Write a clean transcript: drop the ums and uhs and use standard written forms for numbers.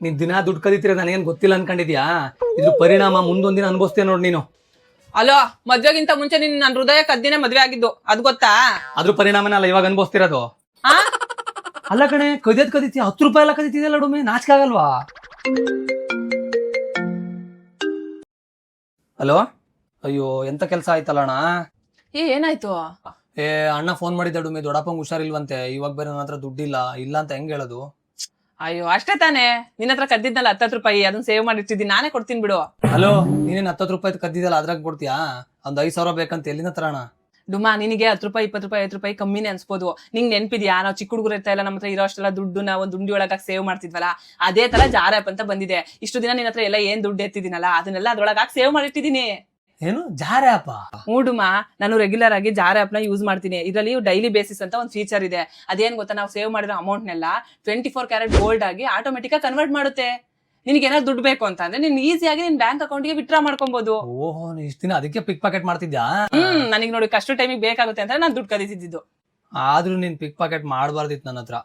ನೀನ್ ದಿನ ದುಡ್ಡು ಕದೀತಿರ ನನಗೇನ್ ಗೊತ್ತಿಲ್ಲ ಅನ್ಕೊಂಡಿದ್ಯಾ? ಇದ್ರ ಪರಿಣಾಮ ಮುಂದೊಂದಿನ ಅನ್ಭವಿಸ್ತೇನೆ ನೋಡ್ ನೀನು. ಅಲೋ, ಮದ್ವೆಗಿಂತ ಮುಂಚೆ ನನ್ನ ಹೃದಯ ಕದ್ದಿನೇ ಮದ್ವೆ ಆಗಿದ್ದು, ಅದ್ ಗೊತ್ತಾ? ಅದ್ರ ಪರಿಣಾಮನ ಅಲ್ಲ ಇವಾಗ ಅನ್ಭವಿಸ್ತಿರೋದು. ಆ ಅಲ್ಲ ಕಣೆ, ಕದಿತಿ 10 ರೂಪಾಯಿ ಎಲ್ಲ ಕದೀತಿದೆಯಲ್ಲ ಡೊಮ್ಮೆ, ನಾಚಿಕೆ ಆಗಲ್ವಾ? ಹಲೋ, ಅಯ್ಯೋ ಎಂತ ಕೆಲಸ ಆಯ್ತಲ್ಲ ಅಣ್ಣ. ಏನಾಯ್ತು? ಅಣ್ಣ ಫೋನ್ ಮಾಡಿದ್ದ ಡುಮ್ಮಿ, ದೊಡ್ಡಪ್ಪಂಗ್ ಹುಷಾರಿಲ್ವಂತೆ, ಇವಾಗ ಬೇರೆ ನನ್ನ ಹತ್ರ ದುಡ್ಡಿಲ್ಲ. ಇಲ್ಲ ಅಂತ ಹೆಂಗ್ ಹೇಳೋದು? ಅಯ್ಯೋ ಅಷ್ಟೇ ತಾನೇ, ನಿನ್ನ ಹತ್ರ ಕದ್ದಿದ್ನಲ್ಲ 10 ರೂಪಾಯಿ, ಅದನ್ನ ಸೇವ್ ಮಾಡಿರ್ತಿದ್ದೀನಿ, ನಾನೇ ಕೊಡ್ತೀನಿ ಬಿಡು. ಹಲೋ, ನೀನೇನ್ 10 ರೂಪಾಯಿ ಕದ್ದಿದ್ದಲ್ಲ, ಅದ್ರಾಗ ಕೊಡ್ತೀಯಾ? ಒಂದ್ 5,000 ಬೇಕಂತ ಎಲ್ಲಿನ ತರೋಣ? ಡುಮಾ, ನಿನಗೆ 10 ರೂಪಾಯಿ 20 ರೂಪಾಯಿ 5 ರೂಪಾಯಿ ಕಮ್ಮಿನೇ ಅನ್ಸ್ಬೋದು. ನಿಂಗೆ ನೆನ್ಪಿದ್ಯಾ, ನಾವು ಚಿಕ್ಕ ಹುಡುಗರು ಇರ್ತಾ ಇಲ್ಲ, ನಮ್ಮ ಹತ್ರ ಇರೋ ಅಷ್ಟೆಲ್ಲ ದುಡ್ಡು ಒಂದ್ ಉಂಡಿ ಒಳಗ ಸೇವ್ ಮಾಡ್ತಿದ್ವಲ್ಲ, ಅದೇ ತರ ಜಾರ್ ಆಪ್ ಅಂತ ಬಂದಿದೆ. ಇಷ್ಟು ದಿನ ನಿನ್ನ ಹತ್ರ ಎಲ್ಲ ಏನ್ ದುಡ್ಡು ಎತ್ತಿದ್ದೀನಲ್ಲ, ಅದನ್ನೆಲ್ಲ ಅದ್ರೊಳಗ ಸೇವ್ ಮಾಡಿಟ್ಟಿದೀನಿ. ಏನು ಜಾರ್ ಆಪ್? ಡುಮಾ, ನಾನು ರೆಗ್ಯುಲರ್ ಆಗಿ ಜಾರ್ ಆಪ್ ನ ಯೂಸ್ ಮಾಡ್ತೀನಿ. ಇದರಲ್ಲಿ ಡೈಲಿ ಬೇಸಿಸ್ ಅಂತ ಒಂದು ಫೀಚರ್ ಇದೆ. ಅದೇನ್ ಗೊತ್ತಾ, ನಾವು ಸೇವ್ ಮಾಡಿರೋ ಅಮೌಂಟ್ ನೆಲ್ಲ 24 ಕ್ಯಾರೆಟ್ ಗೋಲ್ಡ್ ಆಗಿ ಆಟೋಮೆಟಿಕ್ ಆಗಿ ಕನ್ವರ್ಟ್ ಮಾಡುತ್ತೆ. ನಿನ್ಗೆ ಏನಾದ್ರು ದುಡ್ಡು ಬೇಕು ಅಂತ ಅಂದ್ರೆ ನೀನ್ ಈಸಿಯಾಗಿ ನಿನ್ ಬ್ಯಾಂಕ್ ಅಕೌಂಟ್ಗೆ ವಿತ್ಡ್ರಾ ಮಾಡ್ಕೊಬಹುದು. ಓಹೋ, ಇಷ್ಟ ದಿನ ಅದಕ್ಕೆ ಪಿಕ್ ಪಾಕೆಟ್ ಮಾಡ್ತಿದ್ಯಾ? ನನಗೆ ನೋಡಿ ಕಷ್ಟ ಟೈಮಿಗೆ ಬೇಕಾಗುತ್ತೆ ಅಂತ ನಾನು ದುಡ್ಡು ಕದೀತಿದ್ದು. ಆದ್ರೂ ನೀನ್ ಪಿಕ್ ಪಾಕೆಟ್ ಮಾಡಬಾರ್ದಿತ್ತು ನನ್ನ ಹತ್ರ.